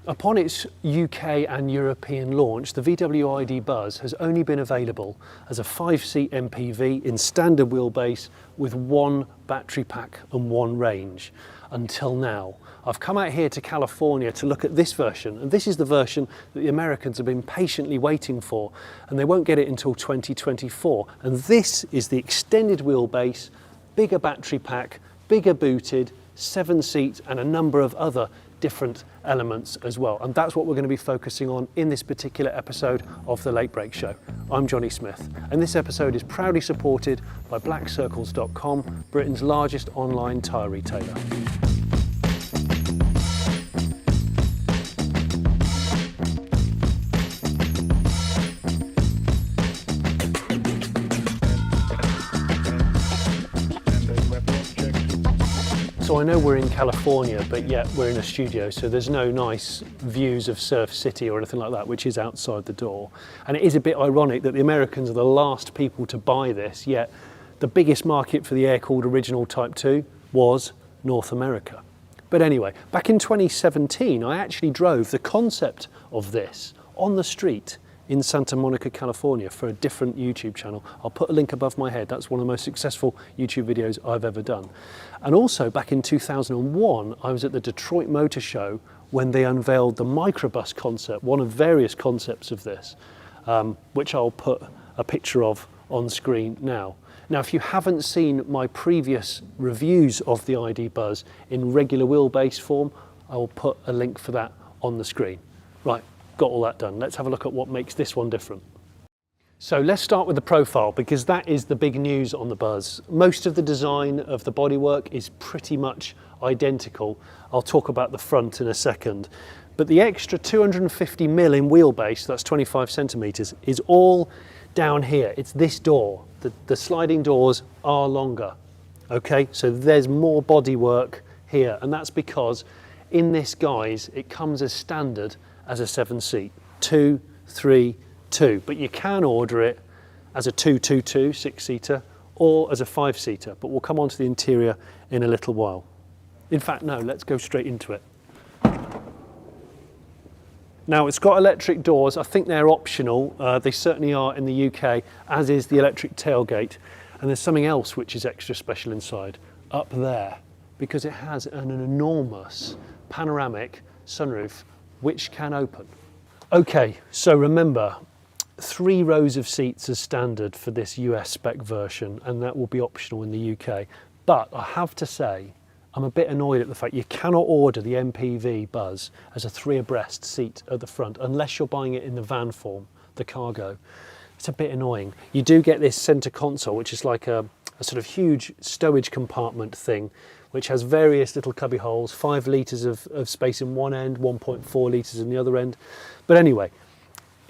Upon its UK and European launch, the VW id.buzz has only been available as a 5-seat MPV in standard wheelbase with one battery pack and one range until now. I've come out here to California to look at this version, and this is the version that the Americans have been patiently waiting for, and they won't get it until 2024. And this is the extended wheelbase, bigger battery pack, bigger booted, 7-seat, and a number of other different elements as well. And that's what we're going to be focusing on in this particular episode of The Late Break Show. I'm Johnny Smith, and this episode is proudly supported by blackcircles.com, Britain's largest online tyre retailer. So I know we're in California, but yet we're in a studio, so there's no nice views of Surf City or anything like that, which is outside the door. And it is a bit ironic that the Americans are the last people to buy this, yet the biggest market for the air-cooled original Type 2 was North America. But anyway, back in 2017, I actually drove the concept of this on the street in Santa Monica, California for a different YouTube channel. I'll put a link above my head. That's one of the most successful YouTube videos I've ever done. And also back in 2001, I was at the Detroit Motor Show when they unveiled the microbus concept, one of various concepts of this, which I'll put a picture of on screen now. Now, if you haven't seen my previous reviews of the id.buzz in regular wheelbase form, I will put a link for that on the screen. Right. Got all that done. Let's have a look at what makes this one different. So let's start with the profile, because that is the big news on the Buzz. Most of the design of the bodywork is pretty much identical. I'll talk about the front in a second. But the extra 250mm in wheelbase, that's 25 centimeters, is all down here. It's this door. The sliding doors are longer. Okay, so there's more bodywork here, and that's because in this guise, it comes as standard as a 7-seat, 2, 3, 2. But you can order it as a 2-2-2, 6-seater, or as a 5-seater, but we'll come on to the interior in a little while. In fact, no, let's go straight into it. Now, it's got electric doors. I think they're optional. They certainly are in the UK, as is the electric tailgate. And there's something else which is extra special inside, up there, because it has an enormous panoramic sunroof which can open. Okay, so remember, 3 rows of seats as standard for this US spec version, and that will be optional in the UK. But I have to say, I'm a bit annoyed at the fact you cannot order the MPV Buzz as a 3 abreast seat at the front, unless you're buying it in the van form, the cargo. It's a bit annoying. You do get this center console, which is like a sort of huge stowage compartment thing, which has various little cubby holes, 5 litres of space in one end, 1.4 litres in the other end. But anyway,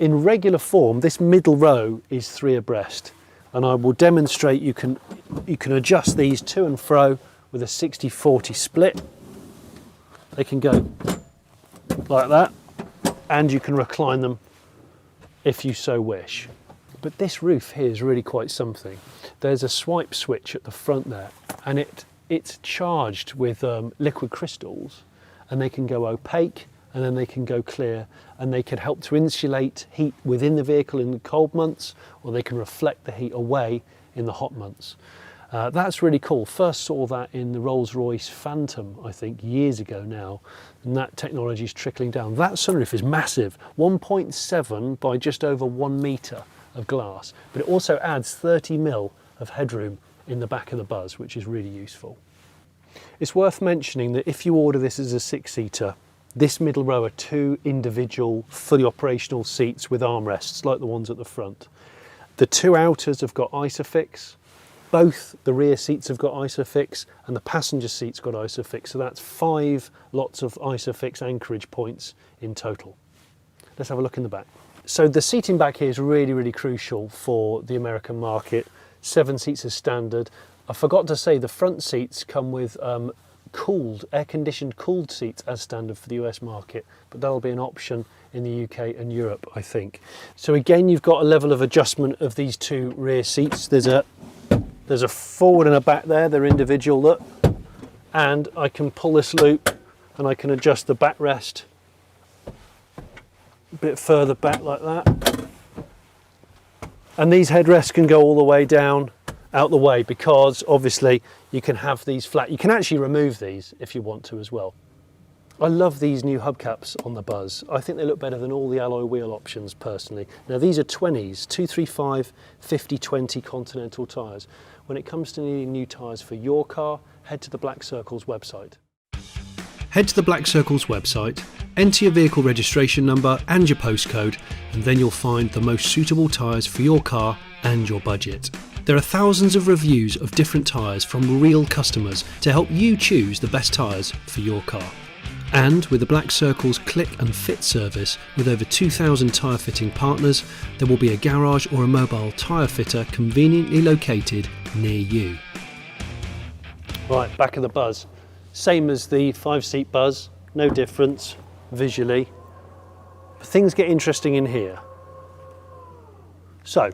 in regular form, this middle row is 3 abreast. And I will demonstrate you can adjust these to and fro with a 60-40 split. They can go like that, and you can recline them if you so wish. But this roof here is really quite something. There's a swipe switch at the front there, and it's charged with liquid crystals, and they can go opaque and then they can go clear, and they can help to insulate heat within the vehicle in the cold months, or they can reflect the heat away in the hot months. That's really cool. First saw that in the Rolls-Royce Phantom, I think, years ago now, and that technology is trickling down. That sunroof is massive, 1.7 by just over 1 metre of glass, but it also adds 30mm of headroom in the back of the Buzz, which is really useful. It's worth mentioning that if you order this as a 6-seater, this middle row are 2 individual fully operational seats with armrests like the ones at the front. The 2 outers have got Isofix, both the rear seats have got Isofix, and the passenger seat's got Isofix, so that's 5 lots of Isofix anchorage points in total. Let's have a look in the back. So the seating back here is really, really crucial for the American market. 7 seats as standard. I forgot to say the front seats come with air-conditioned cooled seats as standard for the US market, but that'll be an option in the UK and Europe, I think. So again, you've got a level of adjustment of these 2 rear seats. There's a forward and a back there, they're individual, look, and I can pull this loop and I can adjust the backrest a bit further back like that. And these headrests can go all the way down out the way, because obviously you can have these flat. You can actually remove these if you want to as well. I love these new hubcaps on the Buzz. I think they look better than all the alloy wheel options personally. Now these are 20s, 235 50/20 Continental tyres. When it comes to needing new tyres for your car, head to the Black Circles website. Head to the Black Circles website, enter your vehicle registration number and your postcode, and then you'll find the most suitable tyres for your car and your budget. There are thousands of reviews of different tyres from real customers to help you choose the best tyres for your car. And with the Black Circles Click and Fit service, with over 2,000 tyre fitting partners, there will be a garage or a mobile tyre fitter conveniently located near you. Right, back of the Buzz. Same as the 5-seat Buzz, no difference visually. But things get interesting in here. So,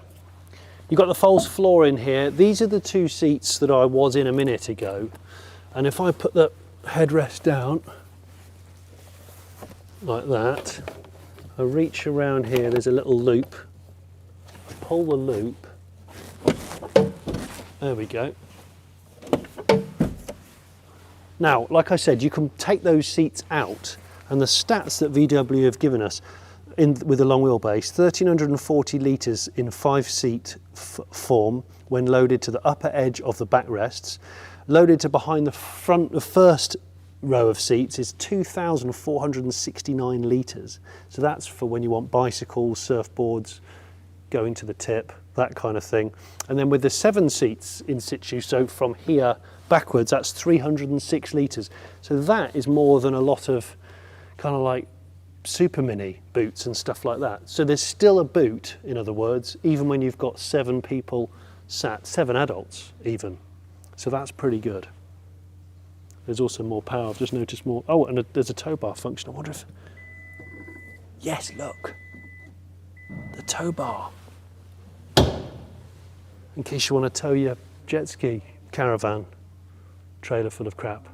you've got the false floor in here. These are the 2 seats that I was in a minute ago. And if I put the headrest down, like that, I reach around here, there's a little loop, I pull the loop, there we go. Now, like I said, you can take those seats out, and the stats that VW have given us with the long wheelbase, 1,340 litres in 5-seat form when loaded to the upper edge of the backrests, loaded to behind the front, the first row of seats is 2,469 litres. So that's for when you want bicycles, surfboards, going to the tip, that kind of thing. And then with the 7 seats in situ, so from here backwards, that's 306 litres. So that is more than a lot of kind of like super mini boots and stuff like that. So there's still a boot, in other words, even when you've got 7 people sat, 7 adults even. So that's pretty good. There's also more power. I've just noticed more. Oh, and there's a tow bar function. I wonder if... Yes, look. The tow bar. In case you want to tow your jet ski caravan trailer full of crap.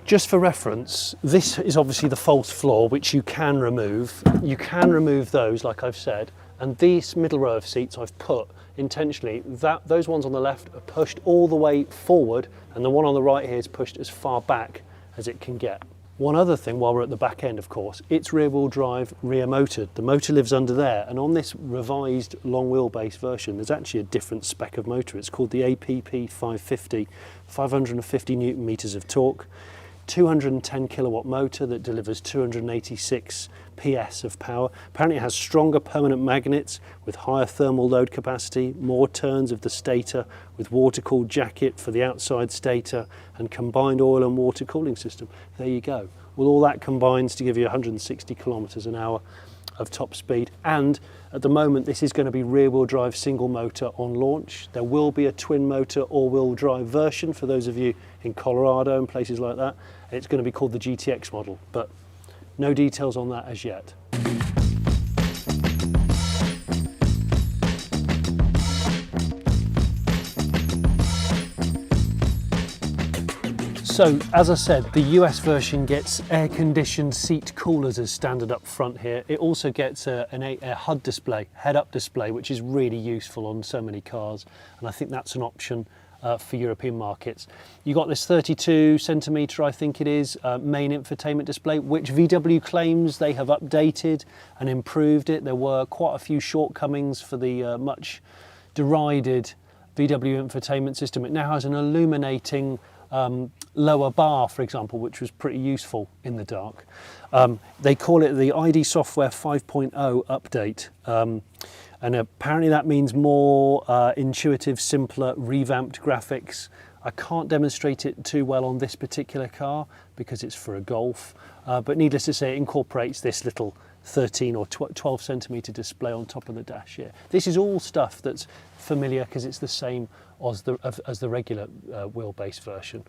Just for reference, this is obviously the false floor, which you can remove. You can remove those, like I've said. And these middle row of seats I've put intentionally, those ones on the left are pushed all the way forward, and the one on the right here is pushed as far back as it can get. One other thing while we're at the back end, of course, it's rear wheel drive, rear motored. The motor lives under there, and on this revised long wheelbase version there's actually a different spec of motor. It's called the APP 550, 550 Newton meters of torque, 210 kilowatt motor that delivers 286 PS of power. Apparently it has stronger permanent magnets with higher thermal load capacity, more turns of the stator with water-cooled jacket for the outside stator, and combined oil and water cooling system. There you go. Well, all that combines to give you 160 kilometers an hour of top speed. And at the moment this is going to be rear-wheel drive single motor on launch. There will be a twin motor all-wheel drive version for those of you in Colorado and places like that. It's going to be called the GTX model, but no details on that as yet. So, as I said, the US version gets air-conditioned seat coolers as standard up front here. It also gets a HUD display, head-up display, which is really useful on so many cars, and I think that's an option for European markets. You got this 32 centimetre, I think it is, main infotainment display, which VW claims they have updated and improved it. There were quite a few shortcomings for the much derided VW infotainment system. It now has an illuminating lower bar, for example, which was pretty useful in the dark. They call it the ID Software 5.0 update. And apparently that means more intuitive, simpler, revamped graphics. I can't demonstrate it too well on this particular car because it's for a Golf, but needless to say, it incorporates this little 13 or 12 centimetre display on top of the dash here. This is all stuff that's familiar because it's the same as the regular wheelbase version.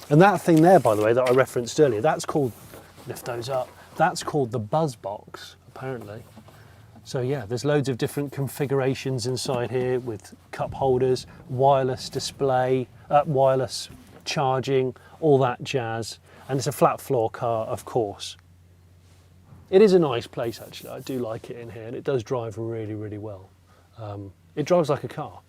And that thing there, by the way, that I referenced earlier, that's called, lift those up, that's called the Buzz Box, apparently. So yeah, there's loads of different configurations inside here with cup holders, wireless display, wireless charging, all that jazz. And it's a flat floor car, of course. It is a nice place actually, I do like it in here, and it does drive really, really well. It drives like a car,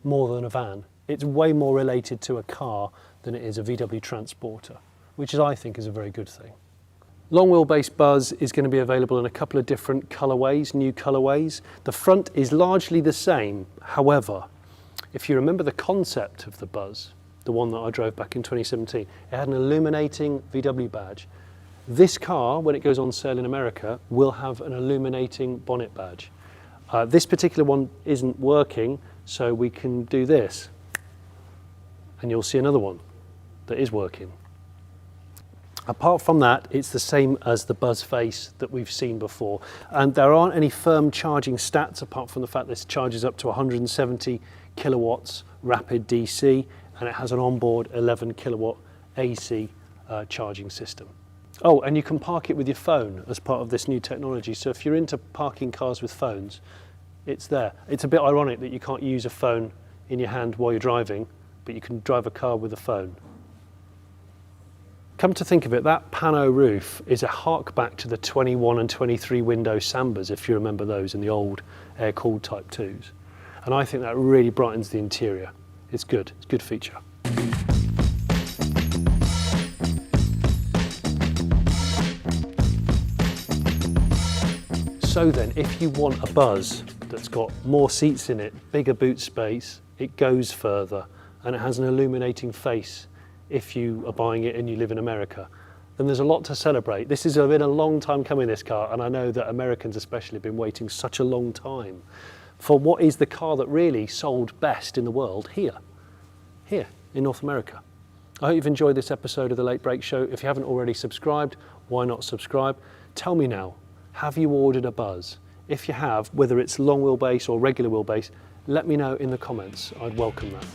more than a van. It's way more related to a car than it is a VW Transporter, which I think is a very good thing. Long wheelbase Buzz is going to be available in a couple of different colourways, new colourways. The front is largely the same. However, if you remember the concept of the Buzz, the one that I drove back in 2017, it had an illuminating VW badge. This car, when it goes on sale in America, will have an illuminating bonnet badge. This particular one isn't working, so we can do this. And you'll see another one that is working. Apart from that, it's the same as the Buzz face that we've seen before. And there aren't any firm charging stats apart from the fact this charges up to 170 kilowatts rapid DC, and it has an onboard 11 kilowatt AC charging system. Oh, and you can park it with your phone as part of this new technology. So if you're into parking cars with phones, it's there. It's a bit ironic that you can't use a phone in your hand while you're driving, but you can drive a car with a phone. Come to think of it, that pano roof is a hark back to the 21 and 23 window Sambas, if you remember those in the old air-cooled Type 2s. And I think that really brightens the interior. It's good, it's a good feature. So then, if you want a Buzz that's got more seats in it, bigger boot space, it goes further, and it has an illuminating face if you are buying it and you live in America, then there's a lot to celebrate. This has been a long time coming, this car, and I know that Americans especially have been waiting such a long time for what is the car that really sold best in the world here in North America. I hope you've enjoyed this episode of The Late Break Show. If you haven't already subscribed, why not subscribe? Tell me now, have you ordered a Buzz? If you have, whether it's long wheelbase or regular wheelbase, let me know in the comments. I'd welcome that.